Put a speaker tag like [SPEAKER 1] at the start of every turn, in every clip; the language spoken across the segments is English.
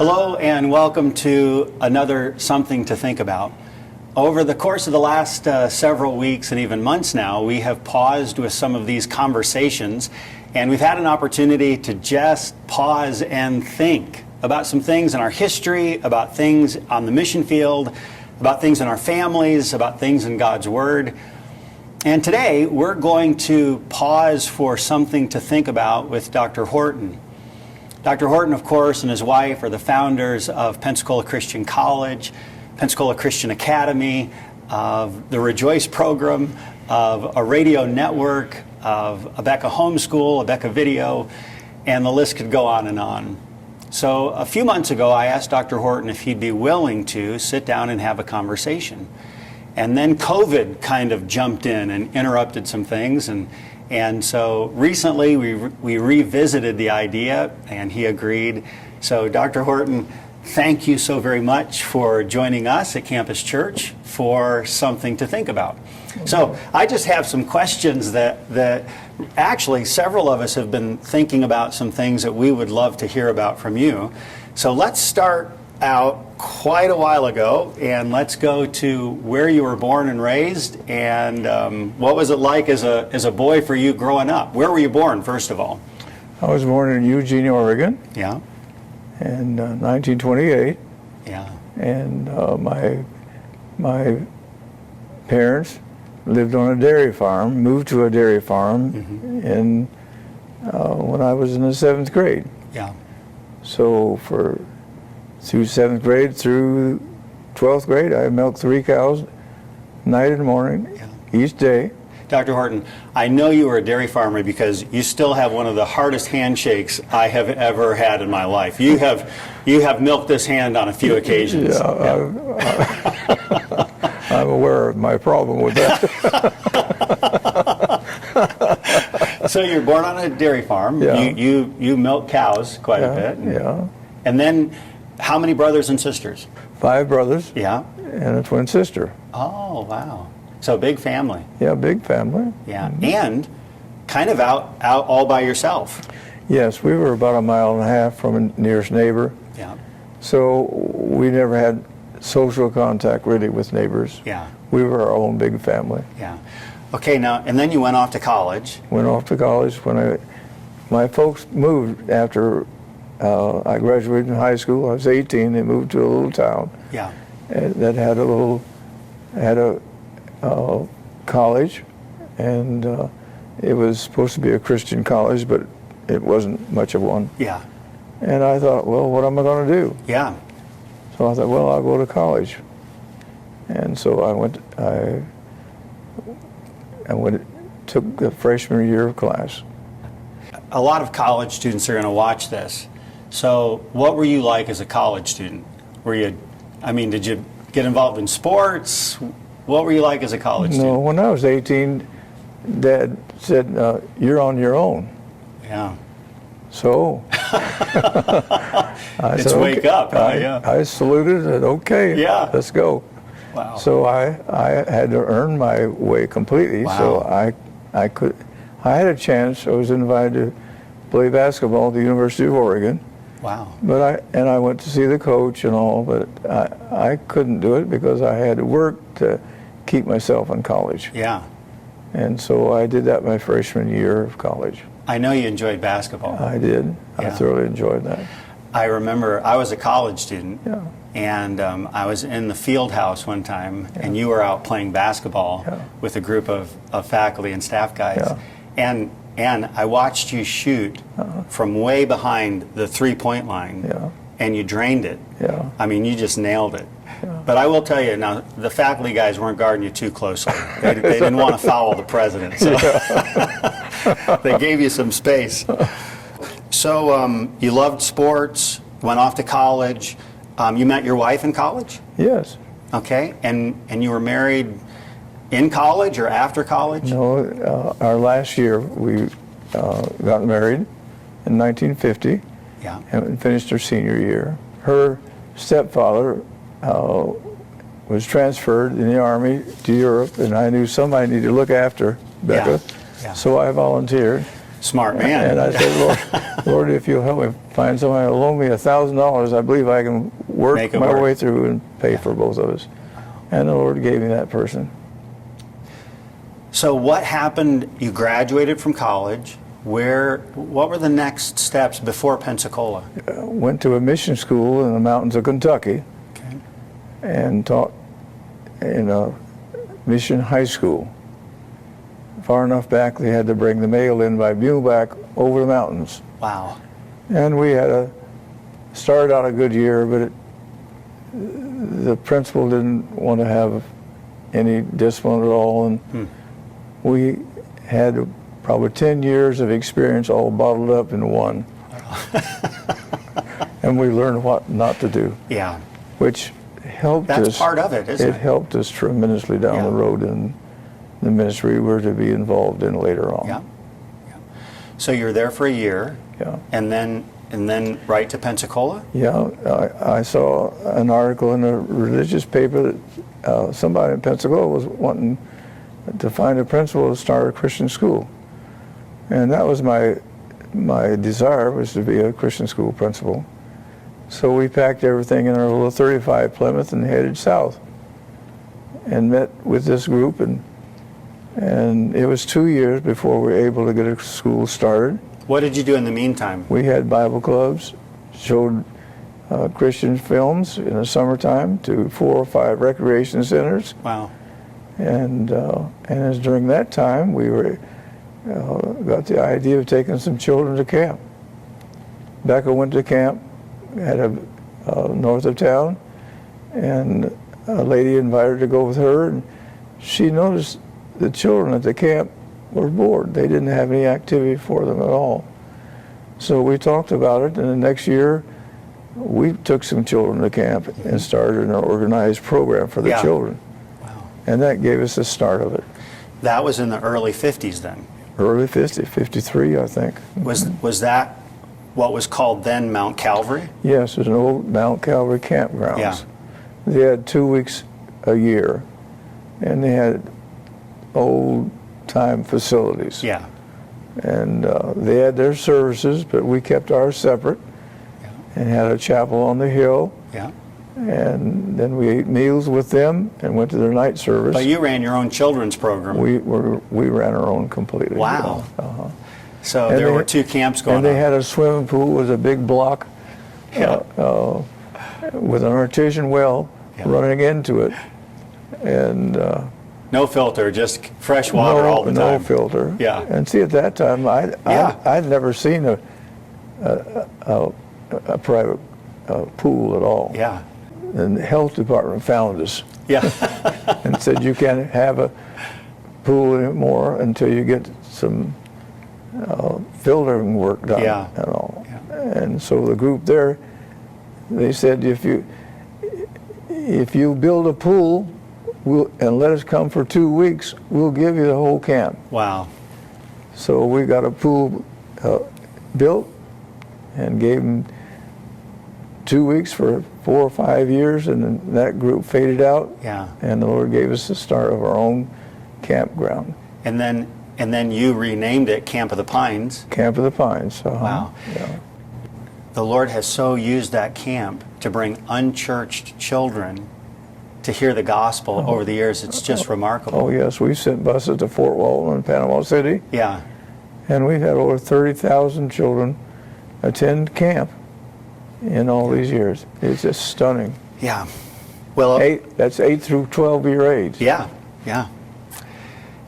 [SPEAKER 1] Hello and welcome to another Something to Think About. Over the course of the last several weeks and even months now, we have paused with some of these conversations, and we've had an opportunity to just pause and think about some things in our history, about things on the mission field, about things in our families, about things in God's Word. And today we're going to pause for something to think about with Dr. Horton. Dr. Horton, of course, and his wife are the founders of Pensacola Christian College, Pensacola Christian Academy, of the Rejoice program, of a radio network, of Abeka Homeschool, Abeka Video, and the list could go on and on. So a few months ago, I asked Dr. Horton if he'd be willing to sit down and have a conversation. And then COVID kind of jumped in and interrupted some things, and so recently we revisited the idea, and he agreed. So Dr. Horton, thank you so very much for joining us at Campus Church for Something to Think About. So I just have some questions that actually several of us have been thinking about, some things that we would love to hear about from you. So let's start out quite a while ago, and let's go to where you were born and raised, and what was it like as a boy for you growing up? Where were you born, first of all?
[SPEAKER 2] I was born in Eugene, Oregon.
[SPEAKER 1] Yeah.
[SPEAKER 2] In 1928.
[SPEAKER 1] Yeah.
[SPEAKER 2] And my parents lived on a dairy farm, moved to a dairy farm in when I was in the 7th grade.
[SPEAKER 1] Yeah.
[SPEAKER 2] So through 7th grade through 12th grade, I milked 3 cows night and morning, each day.
[SPEAKER 1] Dr. Horton, I know you were a dairy farmer because you still have one of the hardest handshakes I have ever had in my life. You have milked this hand on a few occasions.
[SPEAKER 2] I'm aware of my problem with that.
[SPEAKER 1] So you're born on a dairy farm.
[SPEAKER 2] Yeah.
[SPEAKER 1] You milk cows quite a bit.
[SPEAKER 2] Yeah.
[SPEAKER 1] And then how many brothers and sisters?
[SPEAKER 2] 5 brothers.
[SPEAKER 1] Yeah.
[SPEAKER 2] And a twin sister.
[SPEAKER 1] Oh, wow. So big family.
[SPEAKER 2] Yeah, big family.
[SPEAKER 1] Yeah. And kind of out all by yourself.
[SPEAKER 2] Yes, we were about 1.5 miles from a nearest neighbor.
[SPEAKER 1] Yeah.
[SPEAKER 2] So we never had social contact really with neighbors.
[SPEAKER 1] Yeah.
[SPEAKER 2] We were our own big family.
[SPEAKER 1] Yeah. Okay, now, and then you went off to college.
[SPEAKER 2] Went off to college when my folks moved after I graduated in high school. I was 18. They moved to a little town.
[SPEAKER 1] Yeah.
[SPEAKER 2] That had a college, and it was supposed to be a Christian college, but it wasn't much of one.
[SPEAKER 1] Yeah.
[SPEAKER 2] And I thought, well, what am I going to do?
[SPEAKER 1] Yeah.
[SPEAKER 2] So I thought, well, I'll go to college. And so I took the freshman year of class.
[SPEAKER 1] A lot of college students are going to watch this. So what were you like as a college student? Did you get involved in sports? What were you like as a college student?
[SPEAKER 2] No, when I was 18, Dad said, you're on your own.
[SPEAKER 1] Yeah.
[SPEAKER 2] So I
[SPEAKER 1] It's
[SPEAKER 2] said,
[SPEAKER 1] wake
[SPEAKER 2] okay.
[SPEAKER 1] up. Yeah.
[SPEAKER 2] I saluted and said, okay,
[SPEAKER 1] Yeah.
[SPEAKER 2] let's go.
[SPEAKER 1] Wow.
[SPEAKER 2] So I had to earn my way completely.
[SPEAKER 1] Wow.
[SPEAKER 2] So I had a chance. I was invited to play basketball at the University of Oregon.
[SPEAKER 1] Wow.
[SPEAKER 2] But I went to see the coach and all, but I couldn't do it because I had to work to keep myself in college.
[SPEAKER 1] Yeah.
[SPEAKER 2] And so I did that my freshman year of college.
[SPEAKER 1] I know you enjoyed basketball.
[SPEAKER 2] I did. I
[SPEAKER 1] Yeah.
[SPEAKER 2] thoroughly enjoyed that.
[SPEAKER 1] I remember I was a college student,
[SPEAKER 2] Yeah.
[SPEAKER 1] and I was in the field house one time, and you were out playing basketball with a group of faculty and staff guys.
[SPEAKER 2] Yeah.
[SPEAKER 1] And I watched you shoot from way behind the three-point line, and you drained it.
[SPEAKER 2] Yeah.
[SPEAKER 1] I mean, you just nailed it. But I will tell you, now, the faculty guys weren't guarding you too closely. They didn't want to foul the president, so they gave you some space. So you loved sports, went off to college. You met your wife in college?
[SPEAKER 2] Yes.
[SPEAKER 1] Okay, and you were married in college or after college?
[SPEAKER 2] No, our last year we got married in 1950.
[SPEAKER 1] Yeah.
[SPEAKER 2] And finished her senior year. Her stepfather was transferred in the Army to Europe, and I knew somebody needed to look after Becca,
[SPEAKER 1] Yeah.
[SPEAKER 2] so I volunteered.
[SPEAKER 1] Smart man.
[SPEAKER 2] And I said, Lord, if you'll help me find somebody to loan me $1,000, I believe I can work my way through and pay for both of us. And the Lord gave me that person.
[SPEAKER 1] So what happened? You graduated from college. What were the next steps before Pensacola?
[SPEAKER 2] Went to a mission school in the mountains of Kentucky.
[SPEAKER 1] Okay.
[SPEAKER 2] And taught in a mission high school. Far enough back they had to bring the mail in by muleback over the mountains.
[SPEAKER 1] Wow.
[SPEAKER 2] And we had started out a good year, but the principal didn't want to have any discipline at all, and we had probably 10 years of experience all bottled up in one. And we learned what not to do.
[SPEAKER 1] Yeah.
[SPEAKER 2] Which helped us.
[SPEAKER 1] That's part of it, isn't it?
[SPEAKER 2] It helped us tremendously down the road in the ministry we were to be involved in later on.
[SPEAKER 1] Yeah. So you were there for a year.
[SPEAKER 2] Yeah.
[SPEAKER 1] And then right to Pensacola?
[SPEAKER 2] Yeah. I saw an article in a religious paper that somebody in Pensacola was wanting to find a principal to start a Christian school. And that was my desire, was to be a Christian school principal. So we packed everything in our little 35 Plymouth and headed south and met with this group, and it was 2 years before we were able to get a school started.
[SPEAKER 1] What did you do in the meantime?
[SPEAKER 2] We had Bible clubs, showed Christian films in the summertime to 4 or 5 recreation centers.
[SPEAKER 1] Wow.
[SPEAKER 2] And as during that time, we got the idea of taking some children to camp. Becca went to camp north of town, and a lady invited her to go with her, and she noticed the children at the camp were bored. They didn't have any activity for them at all. So we talked about it, and the next year we took some children to camp and started an organized program for the children.
[SPEAKER 1] Wow.
[SPEAKER 2] And that gave us the start of it.
[SPEAKER 1] That was in the early 50s then?
[SPEAKER 2] Early 50, 53, I think.
[SPEAKER 1] Was that what was called then Mount Calvary?
[SPEAKER 2] Yes, it was an old Mount Calvary campgrounds.
[SPEAKER 1] Yeah.
[SPEAKER 2] They had 2 weeks a year, and they had old-time facilities.
[SPEAKER 1] Yeah.
[SPEAKER 2] And they had their services, but we kept ours separate and had a chapel on the hill.
[SPEAKER 1] Yeah.
[SPEAKER 2] And then we ate meals with them and went to their night service.
[SPEAKER 1] But you ran your own children's program.
[SPEAKER 2] We ran our own completely.
[SPEAKER 1] Wow.
[SPEAKER 2] Uh-huh.
[SPEAKER 1] So
[SPEAKER 2] And
[SPEAKER 1] there
[SPEAKER 2] they-
[SPEAKER 1] were 2 camps going on.
[SPEAKER 2] And they had a swimming pool with a big block with an artesian well running into it. And
[SPEAKER 1] no filter, just fresh water all the time.
[SPEAKER 2] No filter.
[SPEAKER 1] Yeah.
[SPEAKER 2] And see, at that time, I'd never seen a private pool at all.
[SPEAKER 1] Yeah.
[SPEAKER 2] And the health department found us
[SPEAKER 1] Yeah.
[SPEAKER 2] and said, you can't have a pool anymore until you get some filtering work done and all.
[SPEAKER 1] Yeah.
[SPEAKER 2] And so the group there, they said, if you build a pool and let us come for 2 weeks, we'll give you the whole camp.
[SPEAKER 1] Wow.
[SPEAKER 2] So we got a pool built and gave them 2 weeks for 4 or 5 years, and then that group faded out.
[SPEAKER 1] Yeah.
[SPEAKER 2] And the Lord gave us the start of our own campground.
[SPEAKER 1] And then you renamed it Camp of the Pines.
[SPEAKER 2] Camp of the Pines.
[SPEAKER 1] Wow.
[SPEAKER 2] Yeah.
[SPEAKER 1] The Lord has so used that camp to bring unchurched children to hear the gospel over the years. It's just remarkable.
[SPEAKER 2] Oh, yes. We sent buses to Fort Walton and Panama City,
[SPEAKER 1] Yeah.
[SPEAKER 2] and we've had over 30,000 children attend camp in all these years. It's just stunning.
[SPEAKER 1] Yeah. Well,
[SPEAKER 2] That's 8 through 12-year age.
[SPEAKER 1] yeah. Yeah.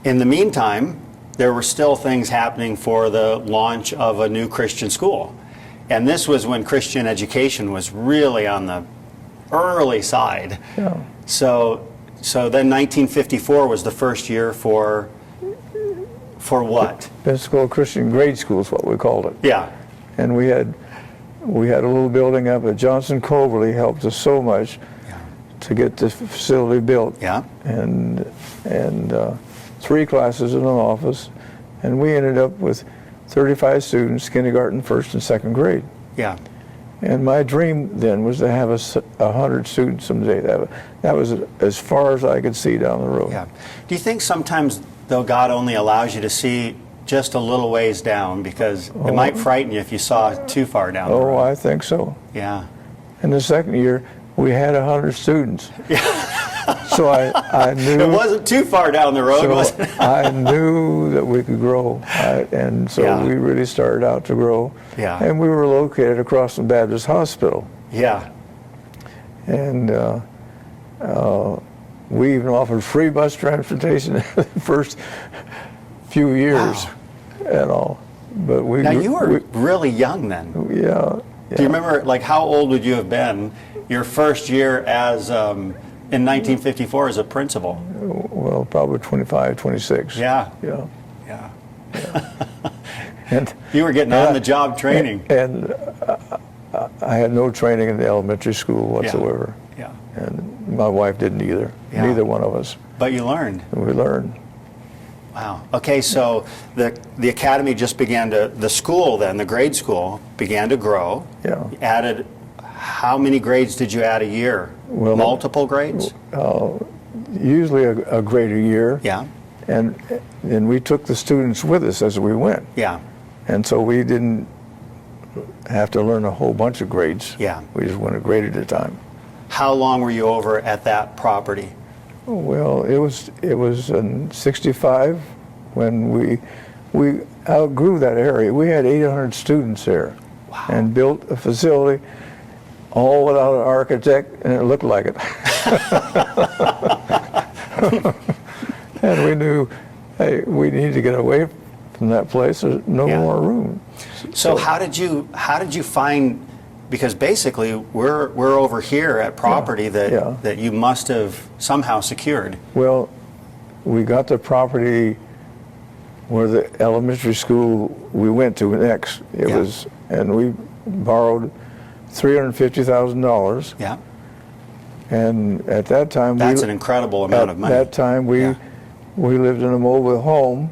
[SPEAKER 1] In the meantime, there were still things happening for the launch of a new Christian school. And this was when Christian education was really on the early side.
[SPEAKER 2] Yeah.
[SPEAKER 1] So then 1954 was the first year for what?
[SPEAKER 2] Pensacola Christian Grade School is what we called it.
[SPEAKER 1] Yeah.
[SPEAKER 2] And we had a little building up at Johnson Coverly, helped us so much to get the facility built.
[SPEAKER 1] Yeah.
[SPEAKER 2] And 3 classes in an office, and we ended up with 35 students, kindergarten, 1st and 2nd grade.
[SPEAKER 1] Yeah.
[SPEAKER 2] And my dream then was to have 100 students someday. That was as far as I could see down the road.
[SPEAKER 1] Yeah. Do you think sometimes, though, God only allows you to see just a little ways down? Because it might frighten you if you saw too far down the
[SPEAKER 2] Oh,
[SPEAKER 1] road.
[SPEAKER 2] I think so.
[SPEAKER 1] Yeah.
[SPEAKER 2] In the second year, we had 100 students. So I knew.
[SPEAKER 1] It wasn't too far down the road, was
[SPEAKER 2] So
[SPEAKER 1] it?
[SPEAKER 2] I knew that we could grow, and so
[SPEAKER 1] Yeah.
[SPEAKER 2] we really started out to grow.
[SPEAKER 1] Yeah.
[SPEAKER 2] And we were located across from Baptist Hospital,
[SPEAKER 1] Yeah.
[SPEAKER 2] and we even offered free bus transportation the first few years, and all. But we
[SPEAKER 1] Now, you were really young then.
[SPEAKER 2] yeah.
[SPEAKER 1] Do you remember, like, how old would you have been your first year as, in 1954 as a principal?
[SPEAKER 2] Well, probably 25, 26.
[SPEAKER 1] Yeah.
[SPEAKER 2] Yeah.
[SPEAKER 1] Yeah.
[SPEAKER 2] And
[SPEAKER 1] You were getting on-the-job training.
[SPEAKER 2] And I had no training in the elementary school whatsoever.
[SPEAKER 1] Yeah.
[SPEAKER 2] And my wife didn't either.
[SPEAKER 1] Yeah.
[SPEAKER 2] Neither one of us.
[SPEAKER 1] But you learned.
[SPEAKER 2] And we learned.
[SPEAKER 1] Wow. Okay, so the academy just began to, the school then, the grade school, began to grow.
[SPEAKER 2] Yeah.
[SPEAKER 1] You added, how many grades did you add a year?
[SPEAKER 2] Well,
[SPEAKER 1] multiple grades?
[SPEAKER 2] Usually a grade a year.
[SPEAKER 1] Yeah.
[SPEAKER 2] And we took the students with us as we went.
[SPEAKER 1] Yeah.
[SPEAKER 2] And so we didn't have to learn a whole bunch of grades.
[SPEAKER 1] Yeah.
[SPEAKER 2] We just went a grade at a time.
[SPEAKER 1] How long were you over at that property?
[SPEAKER 2] Well, it was in '65 when we outgrew that area. We had 800 students there.
[SPEAKER 1] Wow.
[SPEAKER 2] And built a facility all without an architect, and it looked like it. And we knew, hey, we need to get away from that place. There's no
[SPEAKER 1] Yeah.
[SPEAKER 2] more room.
[SPEAKER 1] So how did you find, because basically we're over here at property
[SPEAKER 2] Yeah.
[SPEAKER 1] that you must have somehow secured.
[SPEAKER 2] Well, we got the property where the elementary school we went to next. It
[SPEAKER 1] Yeah.
[SPEAKER 2] was, and we borrowed $350,000.
[SPEAKER 1] Yeah.
[SPEAKER 2] And at that time,
[SPEAKER 1] That's an incredible amount of money.
[SPEAKER 2] At that time,
[SPEAKER 1] Yeah.
[SPEAKER 2] we lived in a mobile home,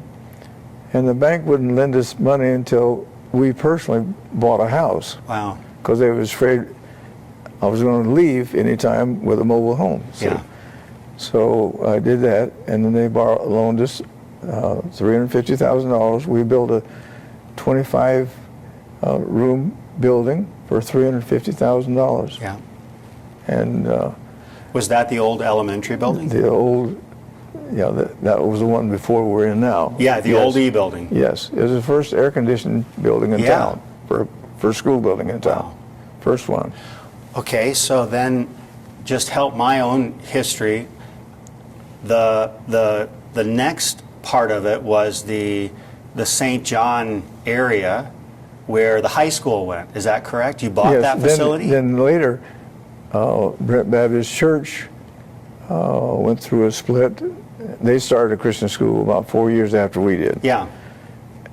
[SPEAKER 2] and the bank wouldn't lend us money until we personally bought a house,
[SPEAKER 1] Wow.
[SPEAKER 2] because they was afraid I was going to leave anytime with a mobile home.
[SPEAKER 1] Yeah.
[SPEAKER 2] So I did that, and then they loaned us $350,000. We built a 25-room building for $350,000.
[SPEAKER 1] Yeah.
[SPEAKER 2] And
[SPEAKER 1] Was that the old elementary building?
[SPEAKER 2] the old, that was the one before we're in now.
[SPEAKER 1] Yeah, the
[SPEAKER 2] Yes.
[SPEAKER 1] old E building.
[SPEAKER 2] Yes, it was the first air-conditioned building in
[SPEAKER 1] Yeah.
[SPEAKER 2] town, for school building in town.
[SPEAKER 1] Wow.
[SPEAKER 2] First one.
[SPEAKER 1] Okay, so then just help my own history. The next part of it was the St. John area where the high school went. Is that correct? You bought that facility?
[SPEAKER 2] Then later, Brent Baptist Church went through a split. They started a Christian school about 4 years after we did.
[SPEAKER 1] Yeah.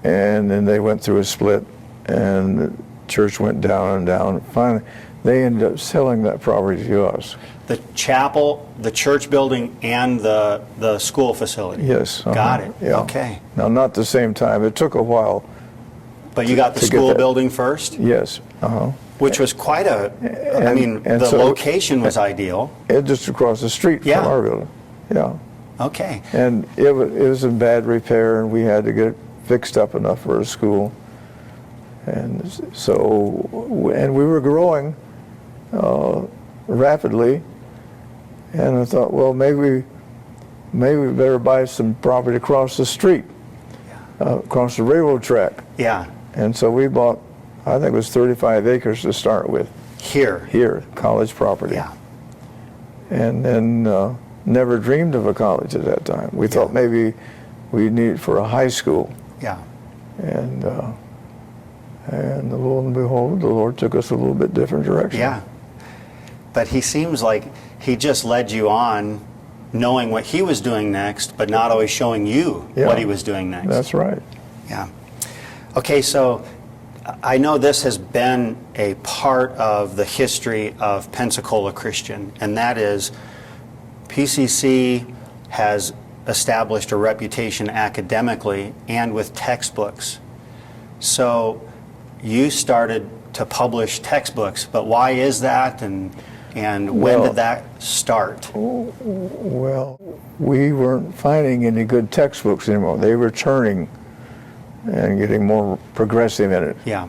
[SPEAKER 2] And then they went through a split, and the church went down and down. Finally, they ended up selling that property to us.
[SPEAKER 1] The chapel, the church building, and the school facility.
[SPEAKER 2] Yes.
[SPEAKER 1] Got it.
[SPEAKER 2] Yeah.
[SPEAKER 1] Okay.
[SPEAKER 2] Now, not the same time. It took a while.
[SPEAKER 1] But you got the
[SPEAKER 2] To get
[SPEAKER 1] school
[SPEAKER 2] that.
[SPEAKER 1] building first,
[SPEAKER 2] Yes.
[SPEAKER 1] which was quite a, I mean,
[SPEAKER 2] and
[SPEAKER 1] the
[SPEAKER 2] so-
[SPEAKER 1] location was ideal.
[SPEAKER 2] It just across the street
[SPEAKER 1] Yeah.
[SPEAKER 2] from our building. Yeah.
[SPEAKER 1] Okay.
[SPEAKER 2] And it was in bad repair, and we had to get it fixed up enough for a school. And so, and we were growing rapidly, and I thought, well, maybe we better buy some property across the street, across the railroad track.
[SPEAKER 1] Yeah.
[SPEAKER 2] And so we bought, I think it was 35 acres to start with, here, college property.
[SPEAKER 1] Yeah.
[SPEAKER 2] And then never dreamed of a college at that time. We thought maybe we'd need it for a high school.
[SPEAKER 1] Yeah.
[SPEAKER 2] And lo and behold, the Lord took us a little bit different direction.
[SPEAKER 1] Yeah. But he seems like he just led you on knowing what he was doing next, but not always showing you what he was doing next.
[SPEAKER 2] That's right.
[SPEAKER 1] Yeah. Okay, so I know this has been a part of the history of Pensacola Christian, and that is PCC has established a reputation academically and with textbooks. So you started to publish textbooks, but why is that, and when
[SPEAKER 2] Well-
[SPEAKER 1] did that start?
[SPEAKER 2] Well, we weren't finding any good textbooks anymore. They were churning and getting more progressive in it.
[SPEAKER 1] Yeah.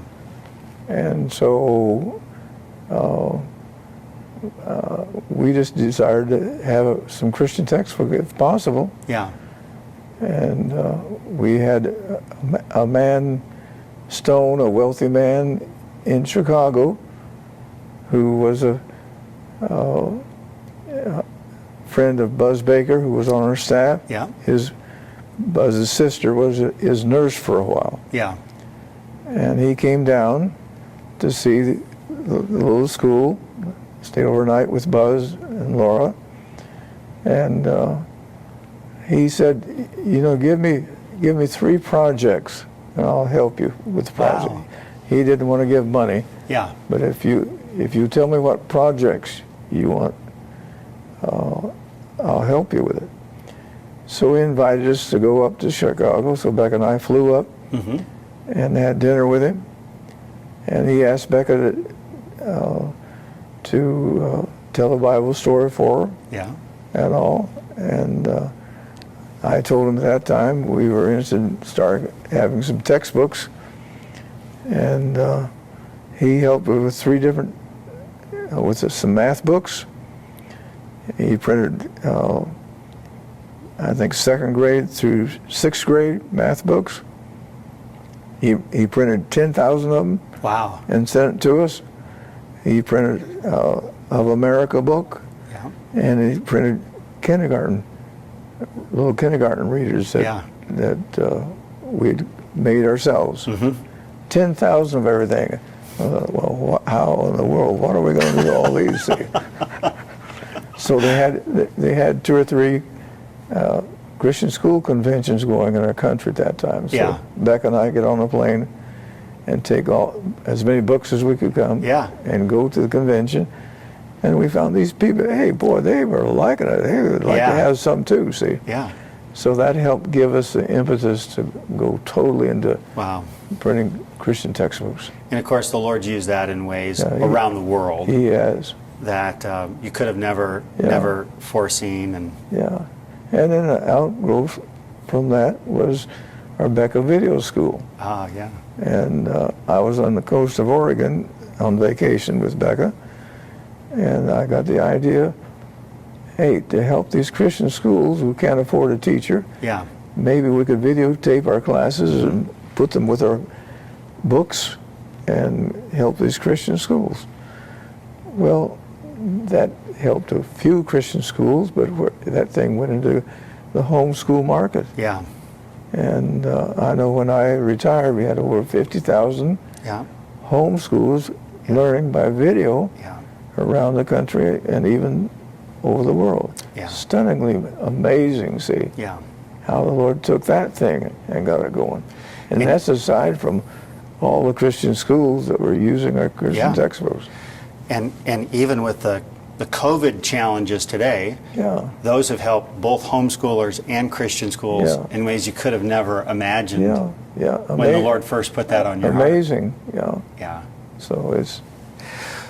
[SPEAKER 2] And so we just desired to have some Christian textbook if possible.
[SPEAKER 1] Yeah.
[SPEAKER 2] And we had a man, Stone, a wealthy man in Chicago, who was a friend of Buzz Baker, who was on our staff.
[SPEAKER 1] Yeah.
[SPEAKER 2] Buzz's sister was his nurse for a while.
[SPEAKER 1] Yeah.
[SPEAKER 2] And he came down to see the little school, stayed overnight with Buzz and Laura, and he said, you know, give me 3 projects and I'll help you with the project.
[SPEAKER 1] Wow.
[SPEAKER 2] He didn't want to give money.
[SPEAKER 1] Yeah.
[SPEAKER 2] But if you tell me what projects you want, I'll help you with it. So he invited us to go up to Chicago. So Becca and I flew up and had dinner with him. And he asked Becca to tell a Bible story for her.
[SPEAKER 1] Yeah.
[SPEAKER 2] And all. And I told him at that time we were interested in starting having some textbooks. And he helped with 3 different, with some math books. He printed, I think, 2nd grade through 6th grade math books. He printed 10,000 of them.
[SPEAKER 1] Wow.
[SPEAKER 2] And sent it to us. He printed Of America book.
[SPEAKER 1] Yeah.
[SPEAKER 2] And he printed little kindergarten readers that we'd made ourselves. 10,000 of everything. Well, how in the world? What are we going to do all these? So they had 2 or 3 Christian school conventions going in our country at that time. So
[SPEAKER 1] Yeah.
[SPEAKER 2] Becca and I get on a plane and take as many books as we could come.
[SPEAKER 1] Yeah.
[SPEAKER 2] And go to the convention. And we found these people, hey, boy, they were liking it. They would like to have some too, see?
[SPEAKER 1] Yeah.
[SPEAKER 2] So that helped give us the impetus to go totally into
[SPEAKER 1] Wow.
[SPEAKER 2] printing Christian textbooks.
[SPEAKER 1] And of course, the Lord used that in ways around the world
[SPEAKER 2] He has.
[SPEAKER 1] that you could have never foreseen. And
[SPEAKER 2] Yeah. And then the outgrowth from that was our Becca Video School.
[SPEAKER 1] yeah.
[SPEAKER 2] And I was on the coast of Oregon on vacation with Becca, and I got the idea, hey, to help these Christian schools who can't afford a teacher,
[SPEAKER 1] Yeah.
[SPEAKER 2] maybe we could videotape our classes and put them with our books and help these Christian schools. Well, that helped a few Christian schools, but that thing went into the homeschool market.
[SPEAKER 1] Yeah.
[SPEAKER 2] And I know when I retired, we had over 50,000
[SPEAKER 1] Yeah.
[SPEAKER 2] homeschools learning by video
[SPEAKER 1] Yeah.
[SPEAKER 2] around the country and even over the world.
[SPEAKER 1] Yeah.
[SPEAKER 2] Stunningly amazing, see,
[SPEAKER 1] Yeah.
[SPEAKER 2] how the Lord took that thing and got it going. And that's aside from all the Christian schools that were using our Christian textbooks.
[SPEAKER 1] And even with the COVID challenges today,
[SPEAKER 2] Yeah.
[SPEAKER 1] those have helped both homeschoolers and Christian schools in ways you could have never imagined
[SPEAKER 2] Yeah.
[SPEAKER 1] when the Lord first put that on your
[SPEAKER 2] Amazing, yeah.
[SPEAKER 1] heart. Yeah.
[SPEAKER 2] So it's...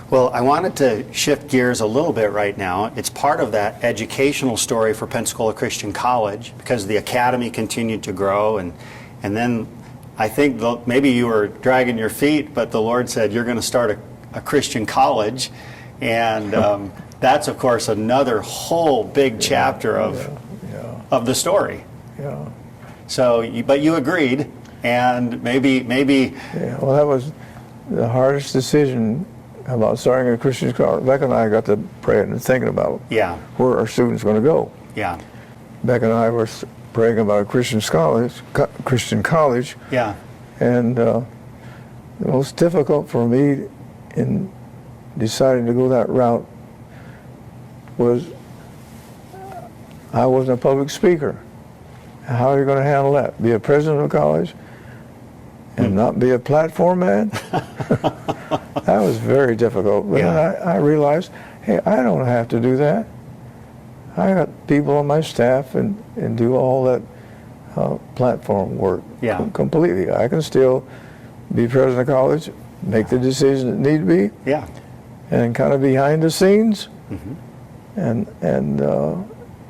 [SPEAKER 1] Well, I wanted to shift gears a little bit right now. It's part of that educational story for Pensacola Christian College because the academy continued to grow, and then I think maybe you were dragging your feet, but the Lord said you're going to start a Christian college, and that's of course another whole big chapter of the story.
[SPEAKER 2] Yeah.
[SPEAKER 1] So, but you agreed, and maybe.
[SPEAKER 2] Yeah. Well, that was the hardest decision about starting a Christian college. Becca and I got to praying and thinking about where our students were going to go.
[SPEAKER 1] Yeah.
[SPEAKER 2] Becca and I were praying about a Christian college.
[SPEAKER 1] Yeah.
[SPEAKER 2] And the most difficult for me in deciding to go that route was I wasn't a public speaker. How are you going to handle that? Be a president of college and not be a platform man? That was very difficult. But then I realized, hey, I don't have to do that. I got people on my staff and do all that platform work completely. I can still be president of college, make the decisions that need to be, and kind of behind the scenes, and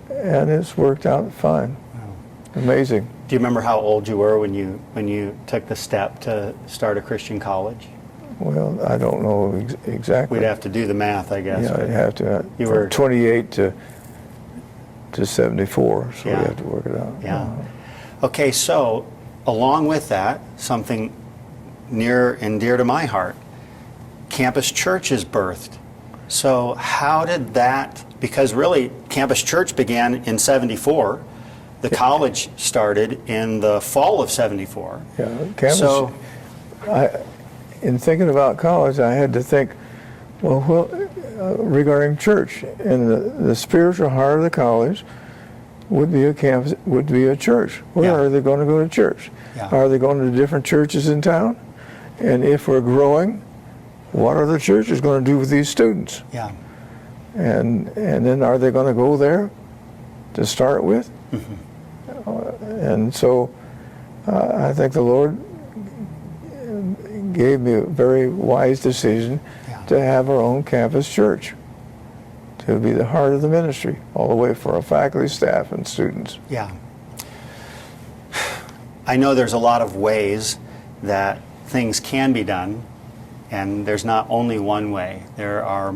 [SPEAKER 2] it's worked out fine. Wow. Amazing.
[SPEAKER 1] Do you remember how old you were when you took the step to start a Christian college?
[SPEAKER 2] Well, I don't know exactly.
[SPEAKER 1] We'd have to do the math, I guess.
[SPEAKER 2] Yeah, you have to.
[SPEAKER 1] You
[SPEAKER 2] from
[SPEAKER 1] were
[SPEAKER 2] 28 to 74, so
[SPEAKER 1] Yeah.
[SPEAKER 2] we have to work it out.
[SPEAKER 1] Yeah. Okay, so along with that, something near and dear to my heart, Campus Church is birthed. So how did that, because really Campus Church began in 74, the college started in the fall of 74.
[SPEAKER 2] Yeah, Campus.
[SPEAKER 1] So,
[SPEAKER 2] In thinking about college, I had to think, well, regarding church, and the spiritual heart of the college would be a campus, would be a church. Where
[SPEAKER 1] Yeah.
[SPEAKER 2] are they going to go to church?
[SPEAKER 1] Yeah.
[SPEAKER 2] Are they going to different churches in town? And if we're growing, what are the churches going to do with these students?
[SPEAKER 1] yeah,
[SPEAKER 2] And then are they going to go there to start with? And so I think the Lord gave me a very wise decision
[SPEAKER 1] Yeah.
[SPEAKER 2] to have our own campus church, to be the heart of the ministry, all the way for our faculty, staff, and students.
[SPEAKER 1] yeah. I know there's a lot of ways that things can be done, and there's not only one way. There are,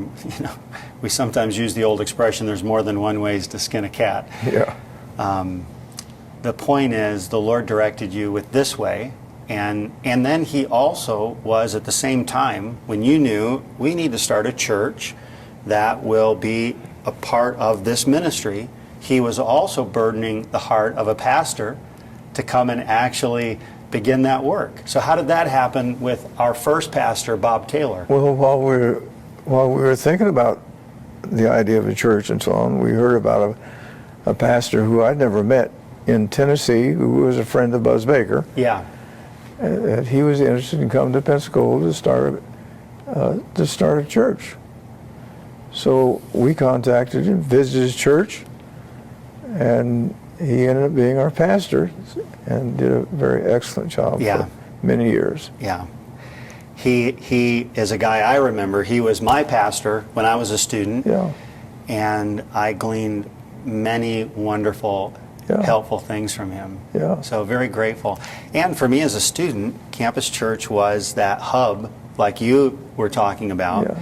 [SPEAKER 1] we sometimes use the old expression, there's more than one ways to skin a cat.
[SPEAKER 2] Yeah.
[SPEAKER 1] The point is, the Lord directed you with this way, and then He also was at the same time, when you knew we need to start a church that will be a part of this ministry, He was also burdening the heart of a pastor to come and actually begin that work. So how did that happen with our first pastor, Bob Taylor?
[SPEAKER 2] Well, while we were thinking about the idea of a church and so on, we heard about a pastor who I'd never met in Tennessee, who was a friend of Buzz Baker.
[SPEAKER 1] Yeah,
[SPEAKER 2] That he was interested in coming to Pensacola to start a church. So we contacted him, visited his church, and he ended up being our pastor and did a very excellent job
[SPEAKER 1] Yeah.
[SPEAKER 2] for many years.
[SPEAKER 1] yeah. He is a guy I remember. He was my pastor when I was a student.
[SPEAKER 2] Yeah.
[SPEAKER 1] And I gleaned many wonderful,
[SPEAKER 2] Yeah.
[SPEAKER 1] helpful things from him.
[SPEAKER 2] Yeah.
[SPEAKER 1] So very grateful. And for me as a student, Campus Church was that hub, like you were talking about,
[SPEAKER 2] Yeah.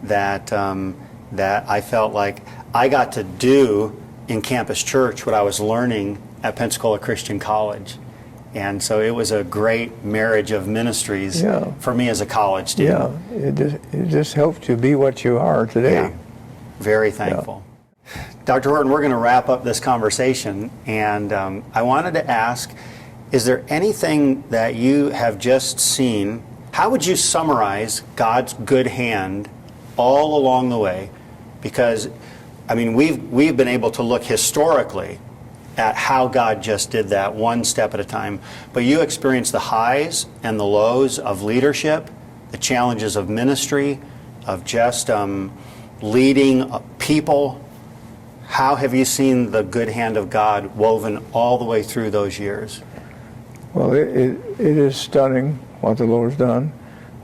[SPEAKER 1] that I felt like I got to do in Campus Church what I was learning at Pensacola Christian College. And so it was a great marriage of ministries
[SPEAKER 2] Yeah.
[SPEAKER 1] for me as a college student.
[SPEAKER 2] Yeah, it just helped you be what you are today.
[SPEAKER 1] Yeah. Very thankful. Dr. Horton, we're going to wrap up this conversation, and I wanted to ask, is there anything that you have just seen? How would you summarize God's good hand all along the way? Because, I mean, we've been able to look historically at how God just did that one step at a time, but you experienced the highs and the lows of leadership, the challenges of ministry, of just leading people. How have you seen the good hand of God woven all the way through those years?
[SPEAKER 2] Well, it is stunning what the Lord's done.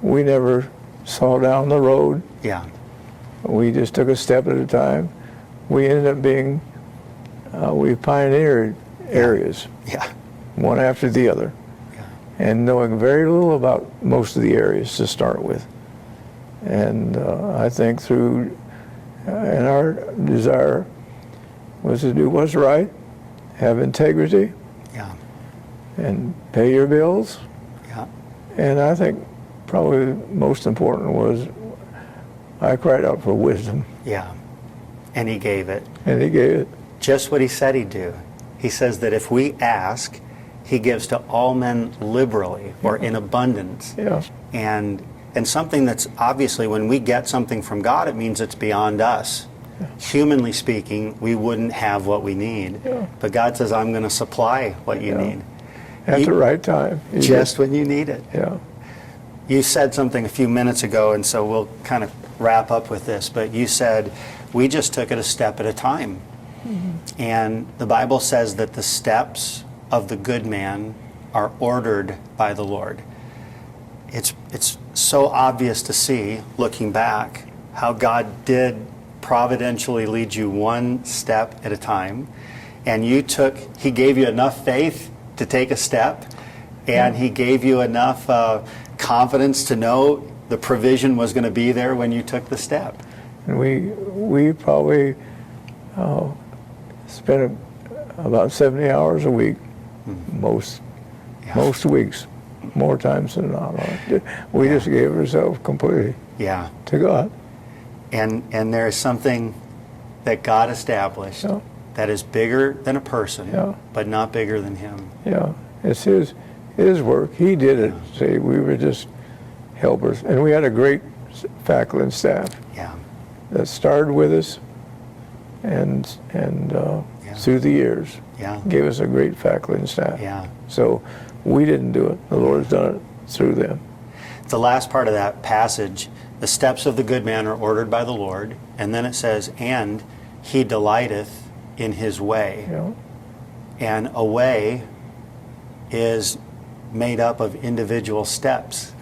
[SPEAKER 2] We never saw down the road.
[SPEAKER 1] Yeah,
[SPEAKER 2] We just took a step at a time. We ended up being, we pioneered areas,
[SPEAKER 1] yeah,
[SPEAKER 2] one after the other,
[SPEAKER 1] yeah,
[SPEAKER 2] and knowing very little about most of the areas to start with. And I think through, and our desire was to do what's right, have integrity,
[SPEAKER 1] yeah,
[SPEAKER 2] and pay your bills.
[SPEAKER 1] yeah,
[SPEAKER 2] And I think probably most important was I cried out for wisdom,
[SPEAKER 1] yeah. And He gave it.
[SPEAKER 2] and He gave it.
[SPEAKER 1] Just what He said He'd do. He says that if we ask, He gives to all men liberally or in abundance.
[SPEAKER 2] Yeah,
[SPEAKER 1] And something that's obviously, when we get something from God, it means it's beyond us. Humanly speaking, we wouldn't have what we need.
[SPEAKER 2] Yeah.
[SPEAKER 1] But God says, I'm going to supply what you
[SPEAKER 2] Yeah.
[SPEAKER 1] need.
[SPEAKER 2] at
[SPEAKER 1] You-
[SPEAKER 2] the right time. You
[SPEAKER 1] Just when you need it.
[SPEAKER 2] yeah,
[SPEAKER 1] You said something a few minutes ago, and so we'll kind of wrap up with this, but you said, we just took it a step at a time. And the Bible says that the steps of the good man are ordered by the Lord. It's so obvious to see, looking back, how God did providentially lead you one step at a time. And He gave you enough faith to take a step, and He gave you enough confidence to know the provision was going to be there when you took the step.
[SPEAKER 2] And we probably spent about 70 hours a week, most weeks, more times than not. We just gave ourselves completely to God.
[SPEAKER 1] And there is something that God established that is bigger than a person, but not bigger than Him.
[SPEAKER 2] Yeah, it's His work. He did it. See, we were just helpers, and we had a great faculty and staff that started with us, and through the years gave us a great faculty and staff. So we didn't do it. The Lord's done it through them.
[SPEAKER 1] The last part of that passage, the steps of the good man are ordered by the Lord, and then it says, and He delighteth in His way. And a way is made up of individual steps.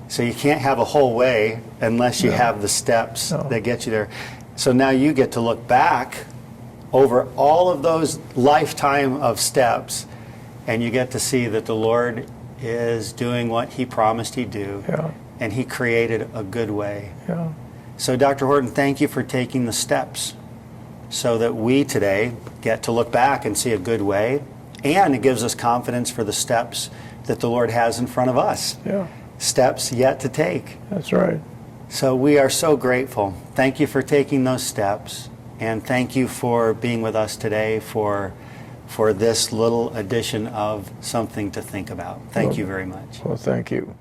[SPEAKER 1] So you can't have a whole way unless you have the steps that get you there. So now you get to look back over all of those lifetime of steps, and you get to see that the Lord is doing what He promised He'd do, and He created a good way. So Dr. Horton, thank you for taking the steps so that we today get to look back and see a good way, and it gives us confidence for the steps that the Lord has in front of us. Steps yet to take.
[SPEAKER 2] That's right.
[SPEAKER 1] So we are so grateful. Thank you for taking those steps, and thank you for being with us today for this little addition of something to think about. Thank you very much.
[SPEAKER 2] Well, thank you.